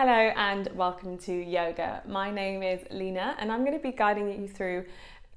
Hello and welcome to yoga. My name is Lina and I'm going to be guiding you through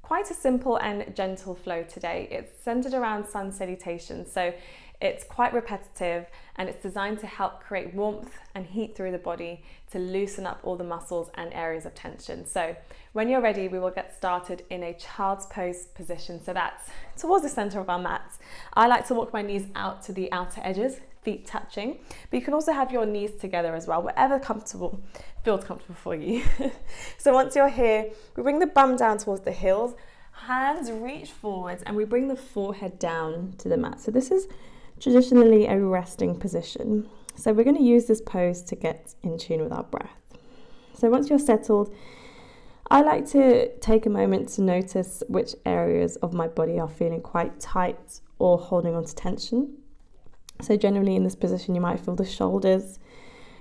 quite a simple and gentle flow today. It's centered around sun salutation, so it's quite repetitive and it's designed to help create warmth and heat through the body to loosen up all the muscles and areas of tension. So when you're ready, we will get started in a child's pose position. So that's towards the center of our mats. I like to walk my knees out to the outer edges, feet touching, but you can also have your knees together as well, whatever feels comfortable for you. So once you're here, we bring the bum down towards the heels, hands reach forwards, and we bring the forehead down to the mat. So this is traditionally a resting position. So we're going to use this pose to get in tune with our breath. So once you're settled, I like to take a moment to notice which areas of my body are feeling quite tight or holding on to tension. So generally in this position, you might feel the shoulders,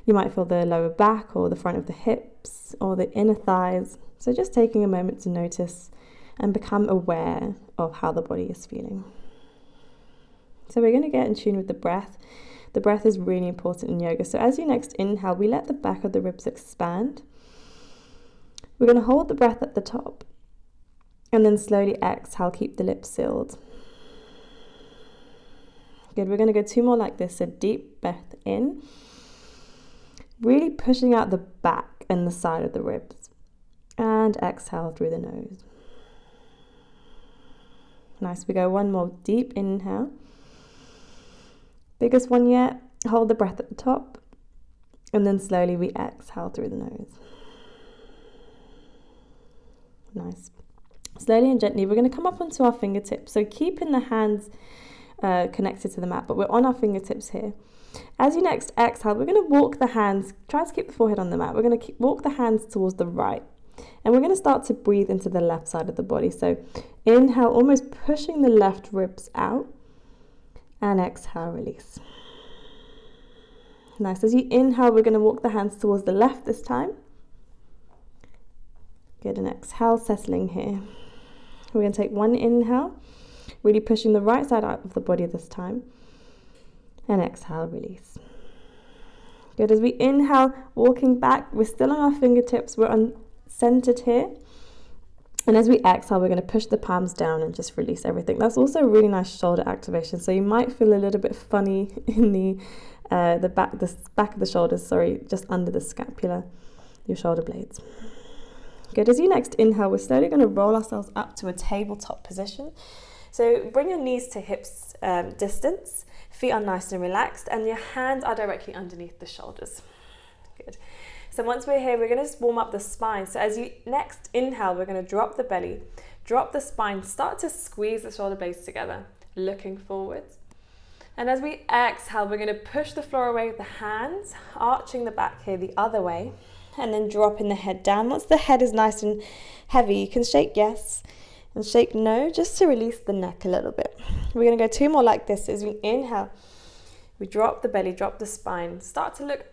you might feel the lower back or the front of the hips or the inner thighs. So just taking a moment to notice and become aware of how the body is feeling. So we're going to get in tune with the breath. The breath is really important in yoga. So as you next inhale, we let the back of the ribs expand. We're going to hold the breath at the top and then slowly exhale, keep the lips sealed. Good, we're going to go two more like this. So deep breath in, really pushing out the back and the side of the ribs, and exhale through the nose. Nice, we go one more deep inhale. Biggest one yet, hold the breath at the top, and then slowly we exhale through the nose. Nice. Slowly and gently, we're going to come up onto our fingertips. So keeping the hands connected to the mat, but we're on our fingertips here. As you next exhale, we're going to walk the hands, try to keep the forehead on the mat. We're going to walk the hands towards the right, and we're going to start to breathe into the left side of the body. So inhale, almost pushing the left ribs out, and exhale, release. Nice. As you inhale, we're going to walk the hands towards the left this time. Good, and exhale, settling here. We're going to take one inhale, really pushing the right side out of the body this time, and exhale, release. Good, as we inhale, walking back, we're still on our fingertips, we're centered here. And as we exhale, we're going to push the palms down and just release everything. That's also a really nice shoulder activation. So you might feel a little bit funny in the back of the shoulders, just under the scapula, your shoulder blades. Good, as you next inhale, we're slowly going to roll ourselves up to a tabletop position. So bring your knees to hips distance, feet are nice and relaxed, and your hands are directly underneath the shoulders. Good. So once we're here, we're going to just warm up the spine. So as you next inhale, we're going to drop the belly, drop the spine, start to squeeze the shoulder blades together, looking forwards. And as we exhale, we're going to push the floor away with the hands, arching the back here the other way, and then dropping the head down. Once the head is nice and heavy, you can shake yes and shake no, just to release the neck a little bit. We're going to go two more like this. As we inhale, we drop the belly, drop the spine, start to look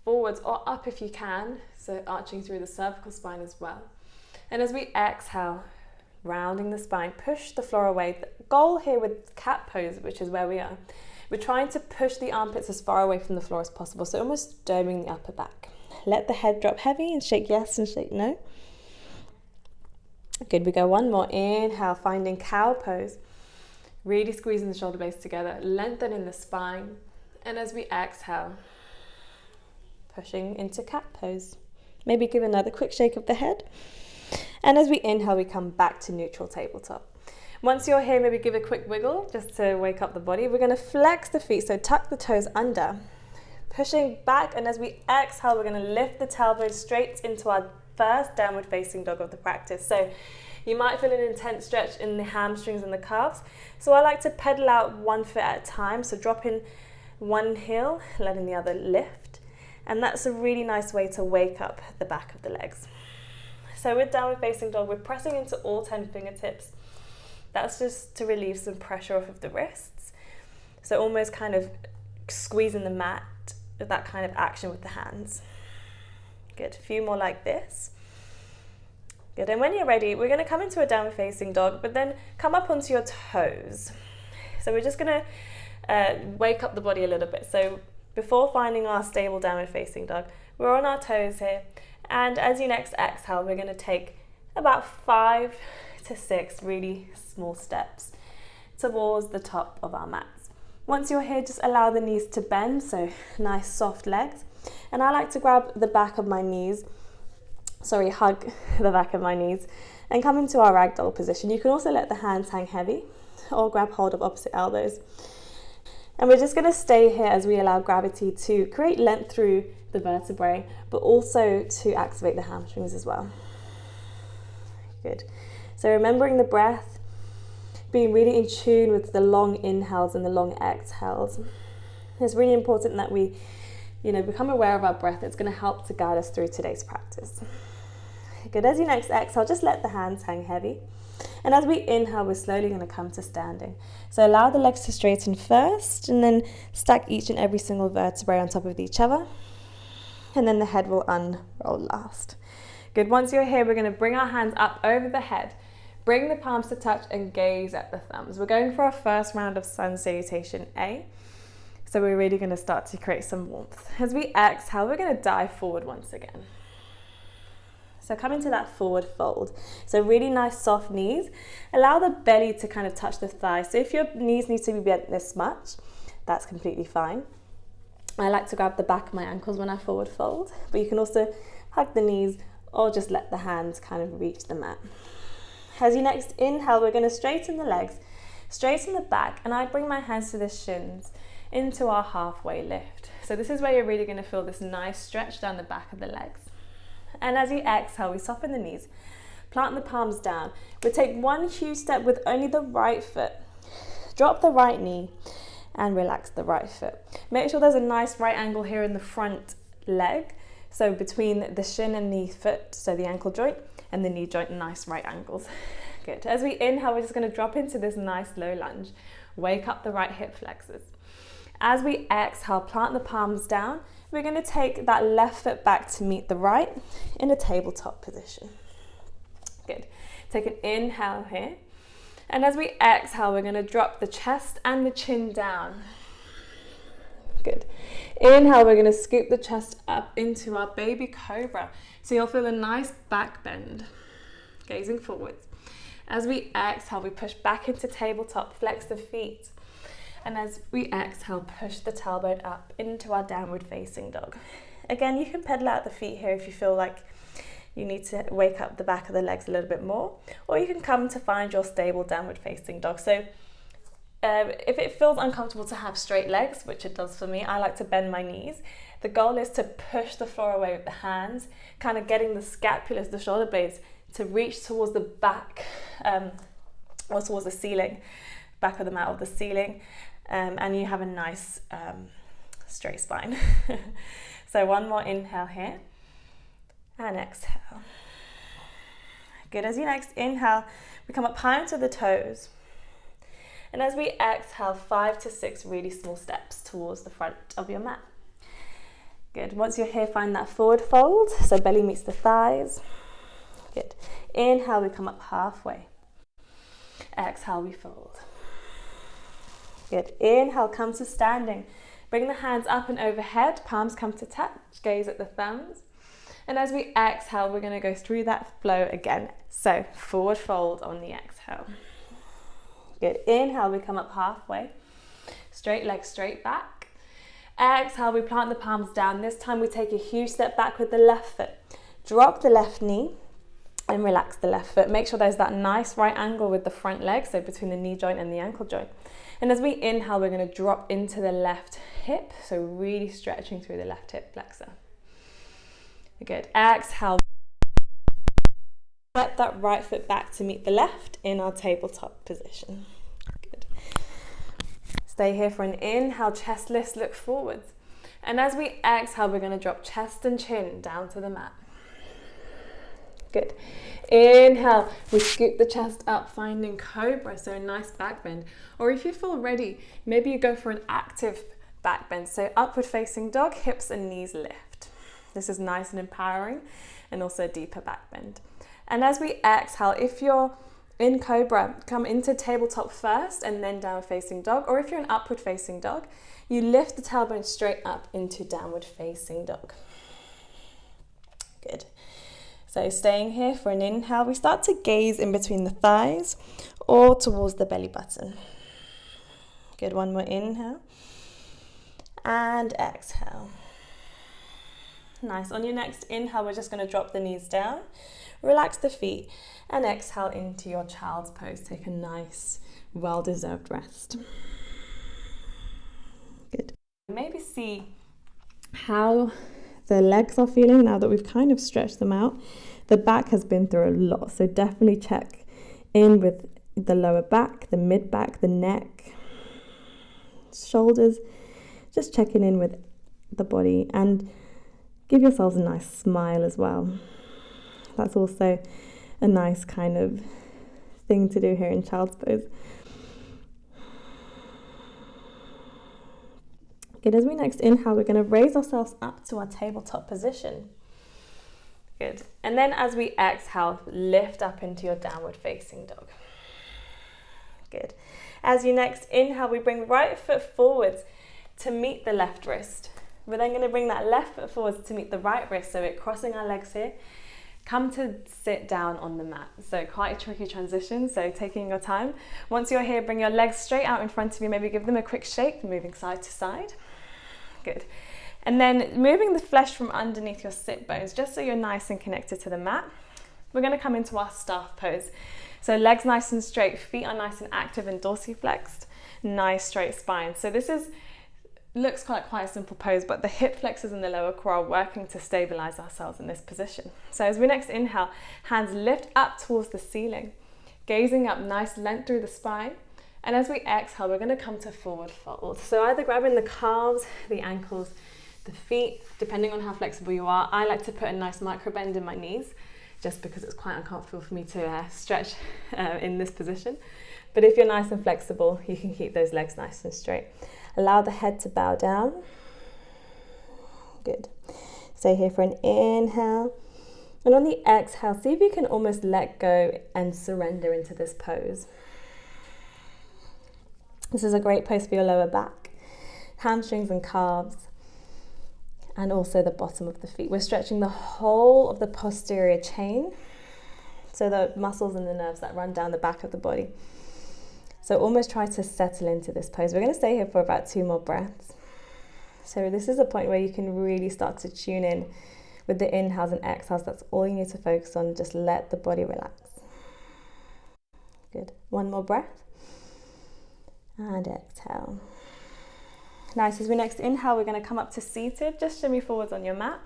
forwards or up if you can, so arching through the cervical spine as well. And as we exhale, rounding the spine, push the floor away. The goal here with cat pose, which is where we are, we're trying to push the armpits as far away from the floor as possible, so almost doming the upper back. Let the head drop heavy and shake yes and shake no. Good, we go one more. Inhale, finding cow pose, really squeezing the shoulder blades together, lengthening the spine. And as we exhale, pushing into cat pose. Maybe give another quick shake of the head. And as we inhale, we come back to neutral tabletop. Once you're here, maybe give a quick wiggle just to wake up the body. We're going to flex the feet, so tuck the toes under, pushing back. And as we exhale, we're going to lift the tailbone straight into our first downward facing dog of the practice. So you might feel an intense stretch in the hamstrings and the calves. So I like to pedal out one foot at a time. So drop in one heel, letting the other lift. And that's a really nice way to wake up the back of the legs. So with downward facing dog, we're pressing into all 10 fingertips. That's just to relieve some pressure off of the wrists. So almost kind of squeezing the mat with that kind of action with the hands. Good, a few more like this. Good, and when you're ready, we're going to come into a downward facing dog, but then come up onto your toes. So we're just going to wake up the body a little bit. So before finding our stable downward facing dog, We're on our toes here. And as you next exhale, we're going to take about 5 to 6 really small steps towards the top of our mats. Once you're here, just allow the knees to bend, so nice soft legs. And I like to grab the back of my knees, hug the back of my knees and come into our ragdoll position. You can also let the hands hang heavy or grab hold of opposite elbows. And we're just going to stay here as we allow gravity to create length through the vertebrae, but also to activate the hamstrings as well. Good. So remembering the breath, being really in tune with the long inhales and the long exhales. It's really important that we, become aware of our breath. It's going to help to guide us through today's practice. Good. As you next exhale, just let the hands hang heavy. And as we inhale, we're slowly going to come to standing. So allow the legs to straighten first, and then stack each and every single vertebrae on top of each other. And then the head will unroll last. Good. Once you're here, we're going to bring our hands up over the head. Bring the palms to touch and gaze at the thumbs. We're going for our first round of sun salutation A. So we're really going to start to create some warmth. As we exhale, we're going to dive forward once again. So come into that forward fold. So really nice soft knees. Allow the belly to kind of touch the thighs. So if your knees need to be bent this much, that's completely fine. I like to grab the back of my ankles when I forward fold, but you can also hug the knees or just let the hands kind of reach the mat. As you next inhale, we're going to straighten the legs, straighten the back, and I bring my hands to the shins into our halfway lift. So this is where you're really going to feel this nice stretch down the back of the legs. And as you exhale, we soften the knees, plant the palms down. We'll take one huge step with only the right foot. Drop the right knee and relax the right foot. Make sure there's a nice right angle here in the front leg. So between the shin and the foot, so the ankle joint and the knee joint, nice right angles. Good. As we inhale, we're just going to drop into this nice low lunge. Wake up the right hip flexors. As we exhale, plant the palms down. We're going to take that left foot back to meet the right in a tabletop position. Good. Take an inhale here. And as we exhale, we're going to drop the chest and the chin down. Good. Inhale, we're going to scoop the chest up into our baby cobra. So you'll feel a nice back bend, gazing forwards. As we exhale, we push back into tabletop, flex the feet. And as we exhale, push the tailbone up into our downward facing dog. Again, you can pedal out the feet here if you feel like you need to wake up the back of the legs a little bit more, or you can come to find your stable downward facing dog. So if it feels uncomfortable to have straight legs, which it does for me, I like to bend my knees. The goal is to push the floor away with the hands, kind of getting the scapulas, the shoulder blades, to reach towards the back or towards the ceiling, back of the mat or the ceiling, and you have a nice straight spine. So one more inhale here and exhale. Good. As you next inhale, we come up high onto the toes. And as we exhale, 5 to 6 really small steps towards the front of your mat. Good. Once you're here, find that forward fold, so belly meets the thighs. Good. Inhale, we come up halfway. Exhale, we fold. Good. Inhale, come to standing. Bring the hands up and overhead, palms come to touch, gaze at the thumbs. And as we exhale, we're going to go through that flow again. So forward fold on the exhale. Good. Inhale, we come up halfway. Straight legs straight back. Exhale, we plant the palms down. This time we take a huge step back with the left foot. Drop the left knee and relax the left foot. Make sure there's that nice right angle with the front leg, so between the knee joint and the ankle joint. And as we inhale, we're going to drop into the left hip, so really stretching through the left hip flexor. Good. Exhale. Let that right foot back to meet the left in our tabletop position. Good. Stay here for an inhale, chest lifts, look forwards. And as we exhale, we're going to drop chest and chin down to the mat. Good. Inhale, we scoop the chest up, finding cobra, so a nice back bend. Or if you feel ready, maybe you go for an active back bend, so upward facing dog, hips and knees lift. This is nice and empowering, and also a deeper back bend. And as we exhale, if you're in cobra, come into tabletop first and then downward facing dog. Or if you're an upward facing dog, you lift the tailbone straight up into downward facing dog. Good. So staying here for an inhale, we start to gaze in between the thighs or towards the belly button. Good, one more inhale and exhale. Nice. On your next inhale, we're just going to drop the knees down, relax the feet, and exhale into your child's pose. Take a nice, well-deserved rest. Good. Maybe see how the legs are feeling now that we've kind of stretched them out. The back has been through a lot, so definitely check in with the lower back, the mid back, the neck, shoulders. Just checking in with the body, and give yourselves a nice smile as well. That's also a nice kind of thing to do here in child's pose. Good. As we next inhale, we're going to raise ourselves up to our tabletop position. Good. And then as we exhale, lift up into your downward facing dog. Good. As you next inhale, we bring right foot forwards to meet the left wrist. We're then going to bring that left foot forwards to meet the right wrist. So we're crossing our legs here. Come to sit down on the mat. So quite a tricky transition, so taking your time. Once you're here, bring your legs straight out in front of you. Maybe give them a quick shake, moving side to side. Good. And then moving the flesh from underneath your sit bones, just so you're nice and connected to the mat. We're going to come into our staff pose. So legs nice and straight, feet are nice and active and dorsiflexed. Nice straight spine. So this looks quite a simple pose, but the hip flexors and the lower core are working to stabilize ourselves in this position. So as we next inhale, hands lift up towards the ceiling, gazing up, nice length through the spine. And as we exhale, we're going to come to forward fold. So either grabbing the calves, the ankles, the feet, depending on how flexible you are. I like to put a nice micro bend in my knees, just because it's quite uncomfortable for me to stretch in this position. But if you're nice and flexible, you can keep those legs nice and straight. Allow the head to bow down. Good. Stay here for an inhale. And on the exhale, see if you can almost let go and surrender into this pose. This is a great pose for your lower back, hamstrings and calves, and also the bottom of the feet. We're stretching the whole of the posterior chain, so the muscles and the nerves that run down the back of the body. So almost try to settle into this pose. We're going to stay here for about 2 more breaths. So this is a point where you can really start to tune in with the inhales and exhales. That's all you need to focus on. Just let the body relax. Good. 1 more breath. And exhale. Nice. As we next inhale, we're going to come up to seated. Just shimmy forwards on your mat.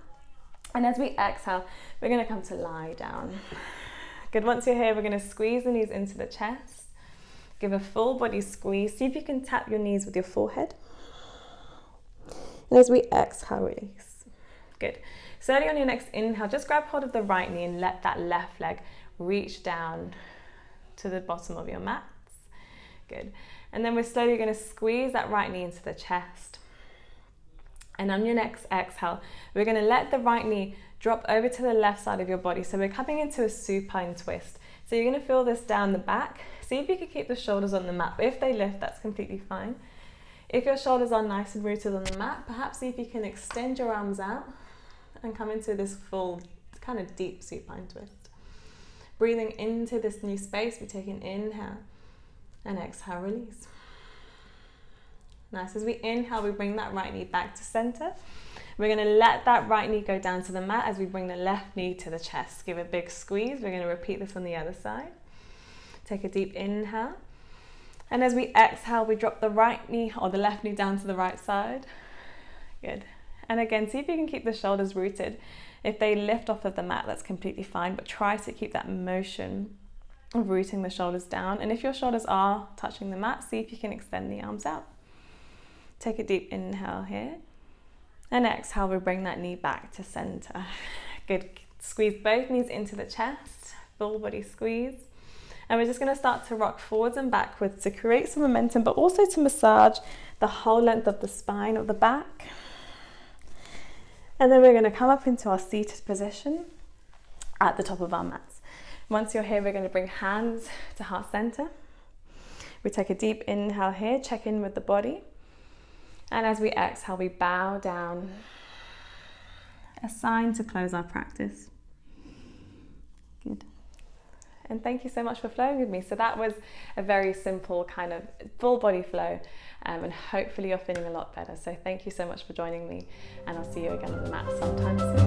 And as we exhale, we're going to come to lie down. Good. Once you're here, we're going to squeeze the knees into the chest. Give a full body squeeze. See if you can tap your knees with your forehead. And as we exhale, release. Good. Slowly on your next inhale, just grab hold of the right knee and let that left leg reach down to the bottom of your mats. Good. And then we're slowly going to squeeze that right knee into the chest. And on your next exhale, we're going to let the right knee drop over to the left side of your body. So we're coming into a supine twist. So you're going to feel this down the back. See if you can keep the shoulders on the mat. If they lift, that's completely fine. If your shoulders are nice and rooted on the mat, perhaps see if you can extend your arms out and come into this full kind of deep supine twist. Breathing into this new space, we take an inhale and exhale, release. Nice. As we inhale, we bring that right knee back to center. We're going to let that right knee go down to the mat as we bring the left knee to the chest. Give a big squeeze. We're going to repeat this on the other side. Take a deep inhale. And as we exhale, we drop the right knee or the left knee down to the right side. Good. And again, see if you can keep the shoulders rooted. If they lift off of the mat, that's completely fine, but try to keep that motion of rooting the shoulders down. And if your shoulders are touching the mat, see if you can extend the arms out. Take a deep inhale here. And exhale, we bring that knee back to center. Good. Squeeze both knees into the chest. Full body squeeze. And we're just going to start to rock forwards and backwards to create some momentum, but also to massage the whole length of the spine of the back. And then we're going to come up into our seated position at the top of our mats. Once you're here, we're going to bring hands to heart center. We take a deep inhale here, check in with the body. And as we exhale, we bow down a sign to close our practice. Good. And thank you so much for flowing with me. So that was a very simple kind of full body flow, and hopefully you're feeling a lot better. So thank you so much for joining me, and I'll see you again on the mat sometime soon.